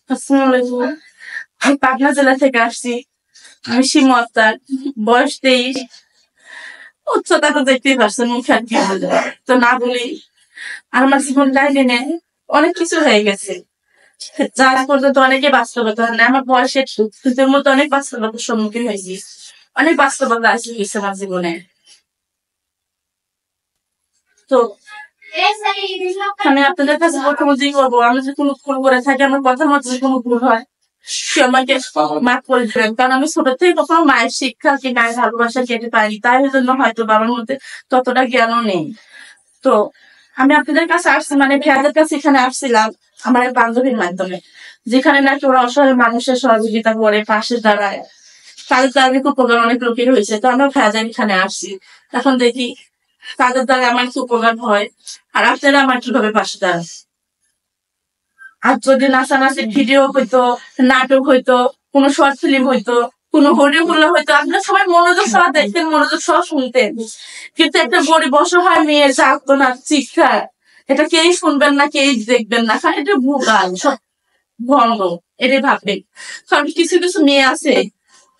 আসসালামু আলাইকুম। আমি পাবনা জেলা থেকে আসছি। আমি শিমু আক্তার, বয়স 23। উচ্চতা তো দেখতেই পারছেন, মুখে আর কি বলে, তো না বলি। আর আমার জীবন কাহিনী অনেক কিছু হয়ে গেছে, যা আজ পর্যন্ত অনেকে বাস্তবতা হয় না। আমার বয়স একটু, কিন্তু এর মধ্যে অনেক বাস্তবতার সম্মুখীন হয়েছি। অনেক বাস্তবতা আসে গেছে আমার জীবনে। তো আমি আপনাদের কাছে প্রথমতেই বলবো, আমি যে কোনো ভুল করে থাকি, আমার কথার মধ্যে যে কোনো ভুল হয়, সে আমাকে মাফ করে দেবেন। কারণ আমি ছোট থেকে কখনো মায়ের শিক্ষা কি মায়ের ভালোবাসা কেটে পাইনি, তাই জন্য হয়তো বাবার মধ্যে ততটা জ্ঞানও নেই। তো আমি আপনাদের কাছে আসছি, মানে ভাইয়াদের কাছে এখানে আসছিলাম আমার এক বান্ধবীর মাধ্যমে, যেখানে নাকি ওরা অসহায় মানুষের সহযোগিতা করে, পাশে দাঁড়ায়। তাদের দ্বারা অনেক উপকার অনেক লোকের হয়েছে। তো আমরা ভাইয়াদের এখানে আসছি, এখন দেখি তাদের দ্বারা আমার কি উপকার হয়, আর আপনারা আমার কিভাবে পাশে দাঁড়ান। আর যদি নাচানাচির ভিডিও হইতো, নাটক হইতো, কোনো শর্ট ফিল্ম হইতো, কোনো হরিগুলো হইতো, আপনারা সবাই মনোযোগ সহ দেখতেন, মনোযোগ সহ শুনতেন। কিন্তু একটা গরিব অসহায় মেয়ের যাতনার চিৎকার, এটা কেই শুনবেন না, কেই দেখবেন না, কারণ এটা ভুগাল সব ভঙ্গ, এটাই ভাববেন। কারণ কিছু কিছু মেয়ে আছে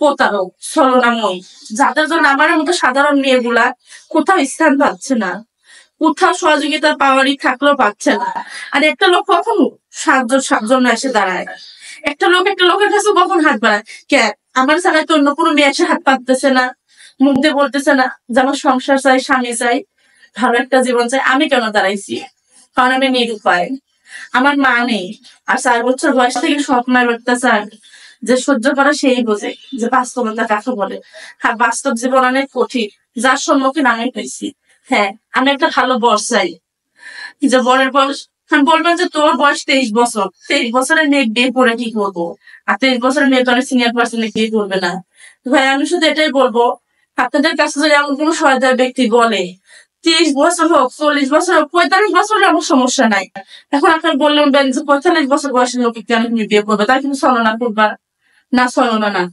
প্রতারক, ছলনাময়ী, যাদের জন্য আমার মতো সাধারণ মেয়েগুলা কোথাও স্থান পাচ্ছে না, কোথাও সহযোগিতা পাওয়ারই থাকলেও পাচ্ছে না। আর একটা লোক কখনো সাতজন এসে দাঁড়ায়, একটা লোকের কাছে কখন হাত বাড়ায় কে? আমার ছাড়াই তো অন্য কোনো মেয়ে এসে হাত পাততেছে না, মুখ দিয়ে বলতেছে না যে আমার সংসার চাই, স্বামী চাই, ভালো একটা জীবন চাই। আমি কেন দাঁড়াইছি? কারণ আমি নিরুপায়, আমার মা নেই। আর 4 বছর বয়স থেকে স্বপ্নের অত্যাচার যে সহ্য করা সেই বোঝে যে বাস্তবতা কাকে বলে। আর বাস্তব জীবন অনেক কঠিন, যার সম্মুখীন আমি হয়েছি। হ্যাঁ, আমি একটা ভালো বর চাই, যে বরের বয়স, আমি বলবেন যে তোর বয়স 23 বছর, 23 বছরের মেয়ে বিয়ে করে কি করবো? আর 23 বছরের মেয়ে তো অনেক সিনিয়র পার্সনে বিয়ে করবে না। ভাই আমি শুধু এটাই বলবো, আপনাদের কাছে যদি এমন কোনো সহায়তার ব্যক্তি বলে 30 বছর হোক, 40 বছর হোক, 45 বছর হলে আমার সমস্যা নাই। এখন আপনার বললেন যে 45 বছর বয়সের লোক কেন তুমি বিয়ে করবে, তাই কিন্তু ছলনা করবা না? ছলনা না,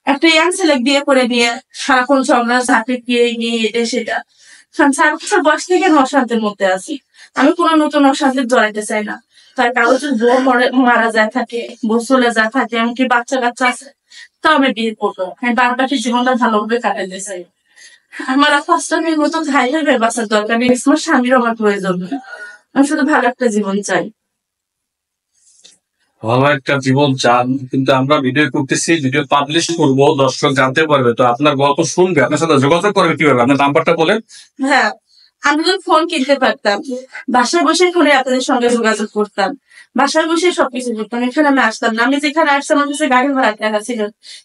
একটা ইয়াং ছেলে বিয়ে করে নিয়ে সারাক্ষণ ঝগড়া ঝাঁপি গিয়ে এটা সেটা। 4 বছর বয়স থেকে আমি অশান্তির মধ্যে আছি। আমি কোনো নতুন অশান্তি জড়াইতে চাই না। তার কারো যদি বউ মারা যায় থাকে, বউ চলে যায় থাকে, এমনকি বাচ্চা কাচ্চা আছে, তাও আমি বিয়ে করবো। আমি বারোটাকে জীবনটা ভালোভাবে কাটাইতে চাই। আমার আর 5টা মেয়ের মতো ভাই ভেবে বাঁচার দরকার নেই, আমার স্বামীর আমার প্রয়োজন নেই। আমি শুধু ভালো একটা জীবন চাই। ভালো একটা জীবন চান, কিন্তু আমরা ভিডিও করতেছি, ভিডিও পাবলিশ করবো, দর্শক জানতে পারবে, তো আপনার গল্প শুনবে, আপনার সাথে যোগাযোগ করবে কিভাবে? আপনার নাম্বারটা বলেন। হ্যাঁ, আমি যদি ফোন কিনতে পারতাম, বাসায় বসে ফোনে আপনাদের সঙ্গে যোগাযোগ করতাম, বাসায় বসে সবকিছু করতাম। এখানে আমি আসতাম না। আমি যেখানে আসছি আমার কাছে গাড়ি ভাড়া টাকা ছিল,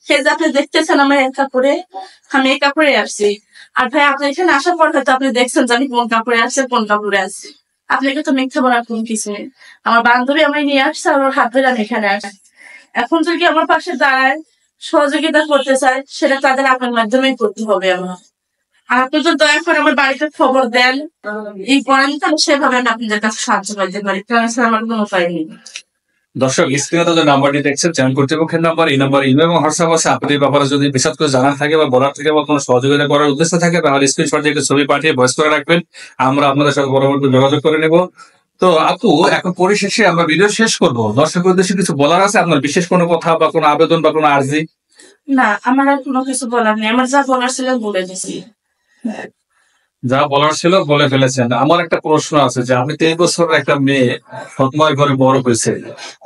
সে যে আপনি দেখতেছেন আমার এক কাপড়ে, আমি এই কাপড়ে আসছি। আর ভাই আপনি এখানে আসার পর হয়তো আপনি দেখছেন যে আমি কোন কাপড়ে আসছি, কোন কাপড়ে আসছি। আপনাকে তো মিথ্যা বলার কোন কিছু নেই। আমার বান্ধবী আমায় নিয়ে আসছে, আর ওর হাত ধরে আমি এখানে আসছি। এখন যদি আমার পাশে দাঁড়ায়, সহযোগিতা করতে চায়, সেটা তাদের আপনার মাধ্যমেই করতে হবে আমার। আর আপনি তো দয়া করে আমার বাড়িতে খবর দেন, এই করেন, তাহলে সেভাবে আমি আপনাদের কাছে সাহায্য পাইতে পারি। কারণ ছাড়া আমার কোনো উপায় নেই। দর্শক স্ক্রিনে যে নাম্বারটি দেখছেন চ্যানেল কর্তৃপক্ষের নাম্বার, এই নাম্বার ইমেল এবং হোয়াটসঅ্যাপ আছে। আপনাদের ব্যাপারে যদি বিশদ করে জানার থাকে বা বলার থাকে বা কোনো সহযোগিতা করার উদ্দেশ্য থাকে, তাহলে স্ক্রিনশট দিয়ে একটা ছবি পাঠিয়ে ভয়েস করে রাখবেন, আমরা আপনাদের সাথে পরবর্তী যোগাযোগ করে নেব। তো আপু, এখন পরিশেষে আমরা ভিডিও শেষ করবো, দর্শকের উদ্দেশ্যে কিছু বলার আছে আপনার? বিশেষ কোনো কথা বা কোনো আবেদন বা কোনো আর্জি? না, আমার আর কোনো কিছু বলার নেই, আমার যা বলার ছিল বলে দিছি। যা বলার ছিল বলে ফেলেছেন। আমার একটা প্রশ্ন আছে, যে আপনি 23 বছরের একটা মেয়ে সৎমার ঘরে বড় হয়েছে,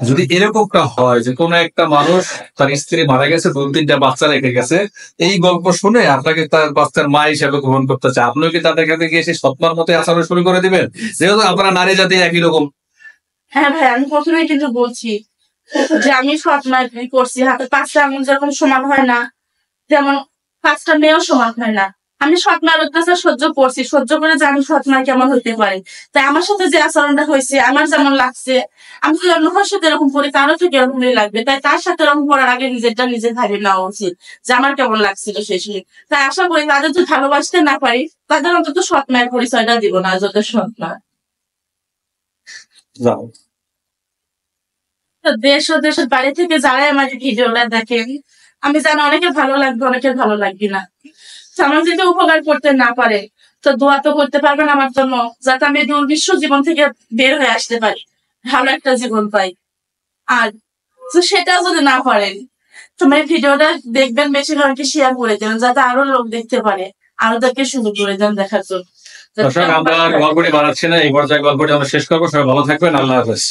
যদি এরকমটা হয় যে কোনো একটা মানুষ তার স্ত্রী মারা গেছে, 2-3টা বাচ্চা রেখে গেছে, এই গল্প শুনে আপনাকে তার বাচ্চার মা হিসাবে গ্রহণ করতে চায়, আপনিও কি তাদের কাছে গিয়ে সেই সৎমার মতো আচরণ শুরু করে দিবেন? যেহেতু আপনারা নারী জাতি একই রকম। হ্যাঁ ভাই, আমি প্রথমেই কিন্তু বলছি যে আমি সৎ মায়ের করছি, হাতে 5টা আঙুল যেরকম সমান হয় না, যেমন 5টা মেয়েও সমান হয় না। আমি সৎ মায়ের অত্যাচার সহ্য করছি, সহ্য করে জানি সৎ মা কেমন হইতে পারে। তাই আমার সাথে যে আচরণটা হয়েছে, আমার যেমন লাগছে, আমি যদি অন্য কারোর সাথে এরকম করি, তারও ঠিক এরকমই লাগবে। তাই তার সাথে এরকম করার আগে নিজেরটা নিজে ভাবে নেওয়া উচিত, যে আমার কেমন লাগছিল শেষে। তাই আশা করি তাদের যদি ভালোবাসতে না পারি, তাদের অন্তত সৎ মায়ের পরিচয়টা দিব না, যত সৎ মা। যাও। তো দেশ ও দেশের বাইরে থেকে যারাই আমার ভিডিওটা দেখেন, আমি জানি অনেকের ভালো লাগবে, অনেকের ভালো লাগবে না। তো আমার যদি উপকার করতে না পারে, তো দোয়া তো করতে পারবেন আমার জন্য, যাতে আমি দুর্বিশ্ব জীবন থেকে বের হয়ে আসতে পারি, ভালো একটা জীবন পাই। আর তো সেটাও যদি না পারেন, তোমার ভিডিওটা দেখবেন, বেশি করে শেয়ার করে দেবেন, যাতে আরো লোক দেখতে পারে, আরো তাকে সুযোগ করে দেন দেখার জন্য। দর্শক, আমরা আর গল্পটি বাড়াচ্ছি না, এই পর্যায়ে গল্পটি আমরা শেষ করবো। সবাই ভালো থাকবেন, আল্লাহ হাফেজ।